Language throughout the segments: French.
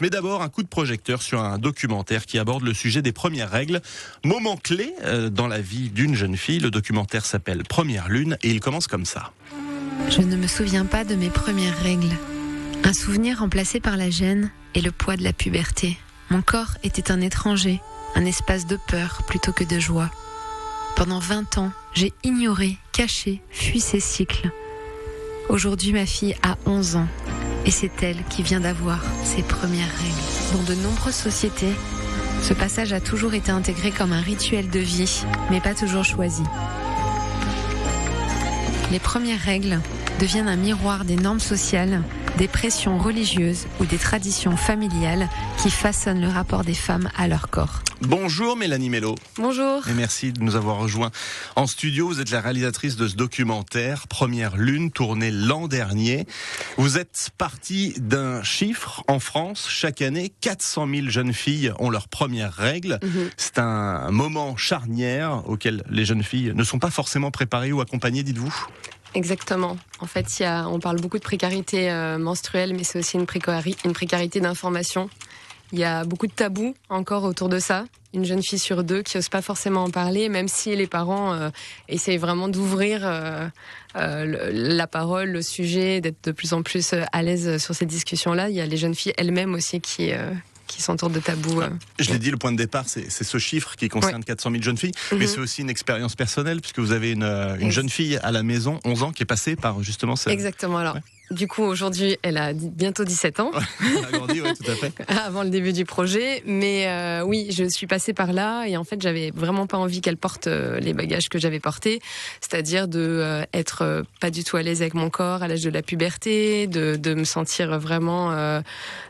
Mais d'abord, un coup de projecteur sur un documentaire qui aborde le sujet des premières règles. Moment clé dans la vie d'une jeune fille. Le documentaire s'appelle Première Lune et il commence comme ça. Je ne me souviens pas de mes premières règles. Un souvenir remplacé par la gêne et le poids de la puberté. Mon corps était un étranger, un espace de peur plutôt que de joie. Pendant 20 ans, j'ai ignoré, caché, fui ces cycles. Aujourd'hui, ma fille a 11 ans et c'est elle qui vient d'avoir ses premières règles. Dans de nombreuses sociétés, ce passage a toujours été intégré comme un rituel de vie, mais pas toujours choisi. Les premières règles deviennent un miroir des normes sociales, des pressions religieuses ou des traditions familiales qui façonnent le rapport des femmes à leur corps. Bonjour Mélanie Mello. Bonjour. Et merci de nous avoir rejoints en studio. Vous êtes la réalisatrice de ce documentaire, Première Lune, tourné l'an dernier. Vous êtes partie d'un chiffre. En France, chaque année, 400 000 jeunes filles ont leurs premières règles. C'est un moment charnière auquel les jeunes filles ne sont pas forcément préparées ou accompagnées, dites-vous ? Exactement. En fait, on parle beaucoup de précarité menstruelle, mais c'est aussi une précarité d'information. Il y a beaucoup de tabous encore autour de ça. Une jeune fille sur 2 qui n'ose pas forcément en parler, même si les parents essayent vraiment d'ouvrir la parole, le sujet, d'être de plus en plus à l'aise sur ces discussions-là. Il y a les jeunes filles elles-mêmes aussi qui s'entourent de tabous. Je l'ai dit, le point de départ, c'est ce chiffre qui concerne 400 000 jeunes filles, mais c'est aussi une expérience personnelle, puisque vous avez une jeune fille à la maison, 11 ans, qui est passée par justement ça. Exactement, alors... Ouais. Du coup, aujourd'hui, elle a bientôt 17 ans. Elle a grandi, oui, tout à fait. Avant le début du projet. Mais oui, je suis passée par là et en fait, j'avais vraiment pas envie qu'elle porte les bagages que j'avais portés. C'est-à-dire de être pas du tout à l'aise avec mon corps à l'âge de la puberté, de me sentir vraiment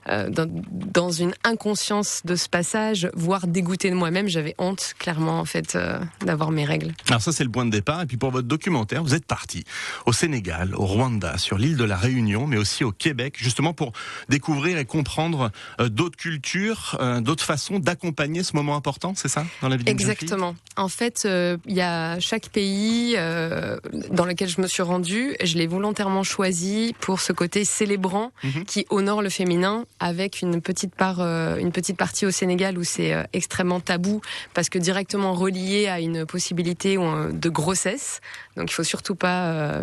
dans une inconscience de ce passage, voire dégoûtée de moi-même. J'avais honte, clairement, en fait, d'avoir mes règles. Alors ça, c'est le point de départ. Et puis pour votre documentaire, vous êtes parti au Sénégal, au Rwanda, sur l'île de la Réunion, mais aussi au Québec, justement pour découvrir et comprendre d'autres cultures, d'autres façons d'accompagner ce moment important, c'est ça, dans la vie d'une jeune fille ? Exactement. En fait, il y a chaque pays dans lequel je me suis rendue, je l'ai volontairement choisi pour ce côté célébrant qui honore le féminin, avec une petite partie au Sénégal où c'est extrêmement tabou, parce que directement relié à une possibilité de grossesse. Donc il faut surtout pas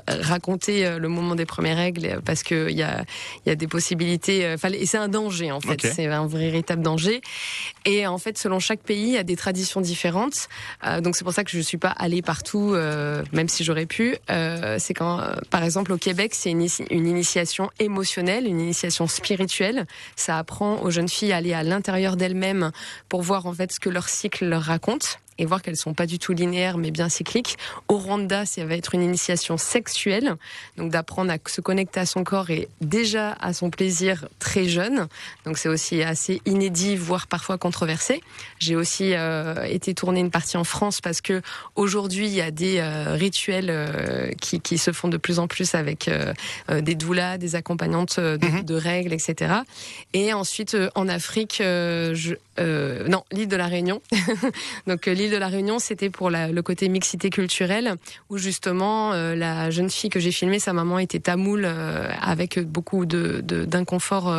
raconter le moment des premières règles, parce que il y a des possibilités, et c'est un danger en fait. Okay. C'est un véritable danger. Et en fait, selon chaque pays, il y a des traditions différentes. Donc c'est pour ça que je suis pas allée partout, même si j'aurais pu. C'est quand, par exemple, au Québec, c'est une initiation émotionnelle, une initiation spirituelle. Ça apprend aux jeunes filles à aller à l'intérieur d'elles-mêmes pour voir en fait ce que leur cycle leur raconte, et voir qu'elles sont pas du tout linéaires mais bien cycliques. Au Rwanda, ça va être une initiation sexuelle, donc d'apprendre à se connecter à son corps et déjà à son plaisir très jeune. Donc c'est aussi assez inédit, voire parfois controversé. J'ai aussi été tourner une partie en France, parce que aujourd'hui il y a des rituels qui se font de plus en plus avec des doulas, des accompagnantes de règles, etc. Et ensuite en Afrique, l'île de la Réunion. Donc l'île de la Réunion, c'était pour le côté mixité culturelle, où justement la jeune fille que j'ai filmée, sa maman était tamoule, avec beaucoup d'inconfort,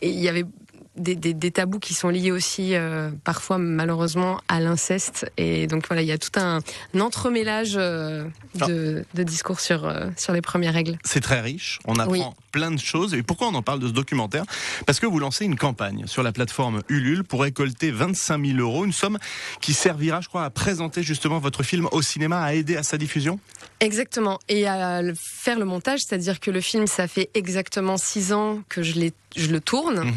et il y avait des tabous qui sont liés aussi parfois malheureusement à l'inceste, et donc voilà, il y a tout un entremêlage de discours sur les premières règles. C'est très riche, on apprend plein de choses. Et pourquoi on en parle de ce documentaire ? Parce que vous lancez une campagne sur la plateforme Ulule pour récolter 25 000 €, une somme qui servira, je crois, à présenter justement votre film au cinéma, à aider à sa diffusion. Exactement, et à faire le montage, c'est-à-dire que le film, ça fait exactement 6 ans que je le tourne.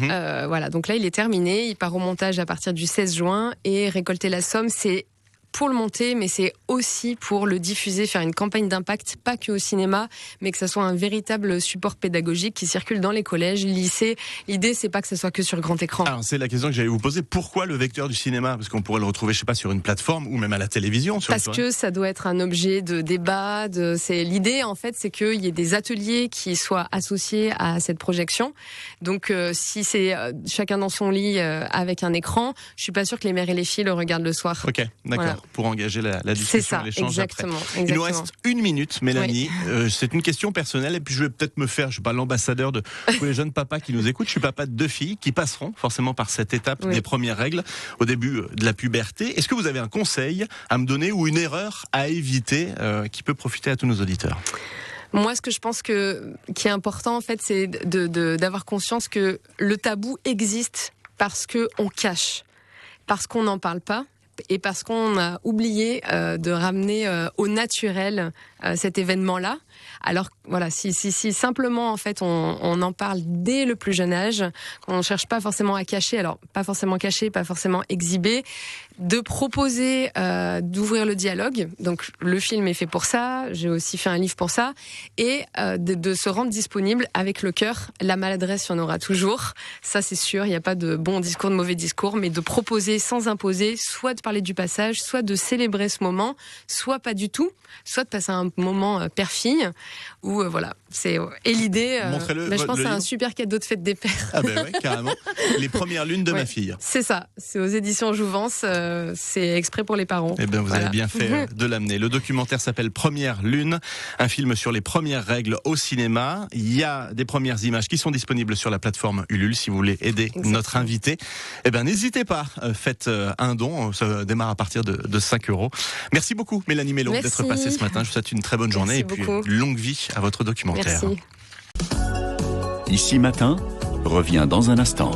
Voilà, donc là il est terminé, il part au montage à partir du 16 juin, et récolter la somme, c'est pour le monter, mais c'est aussi pour le diffuser, faire une campagne d'impact, pas que au cinéma, mais que ça soit un véritable support pédagogique qui circule dans les collèges, lycées. L'idée, c'est pas que ça soit que sur grand écran. Alors, c'est la question que j'allais vous poser. Pourquoi le vecteur du cinéma ? Parce qu'on pourrait le retrouver, je sais pas, sur une plateforme ou même à la télévision. Parce que ça doit être un objet de débat. L'idée, en fait, c'est qu'il y ait des ateliers qui soient associés à cette projection. Donc, si c'est chacun dans son lit avec un écran, je suis pas sûre que les mères et les filles le regardent le soir. Ok, d'accord. Voilà. pour engager la discussion et l'échange après. Il nous reste 1 minute, Mélanie. Oui. C'est une question personnelle et puis je vais peut-être me faire, je suis pas l'ambassadeur de tous les jeunes papas qui nous écoutent. Je suis papa de 2 filles qui passeront forcément par cette étape des premières règles au début de la puberté. Est-ce que vous avez un conseil à me donner ou une erreur à éviter qui peut profiter à tous nos auditeurs? Moi, ce que je pense qui est important, en fait, c'est d'avoir conscience que le tabou existe parce qu'on cache, parce qu'on n'en parle pas et parce qu'on a oublié de ramener au naturel cet événement-là. Alors voilà, si simplement en fait on en parle dès le plus jeune âge, qu'on ne cherche pas forcément à cacher, alors pas forcément cacher, pas forcément exhiber, de proposer d'ouvrir le dialogue. Donc le film est fait pour ça, j'ai aussi fait un livre pour ça, et de se rendre disponible avec le cœur. La maladresse, il y en aura toujours, ça c'est sûr, il n'y a pas de bon discours, de mauvais discours, mais de proposer sans imposer, soit de parler du passage, soit de célébrer ce moment, soit pas du tout, soit de passer un moment père-fille, où voilà, c'est l'idée. Je pense que c'est un super cadeau de fête des pères. Ah ben ouais, carrément. Les premières lunes de ma fille. C'est ça, c'est aux éditions Jouvence, c'est exprès pour les parents. Eh bien, vous avez bien fait de l'amener. Le documentaire s'appelle Première Lune, un film sur les premières règles au cinéma. Il y a des premières images qui sont disponibles sur la plateforme Ulule si vous voulez aider notre invité. Eh bien, n'hésitez pas, faites un don, ça démarre à partir de 5 €. Merci beaucoup, Mélanie Mélon, d'être passée ce matin. Je vous souhaite une très bonne journée et puis longue vie à votre documentaire. Merci. Ici Matin revient dans un instant.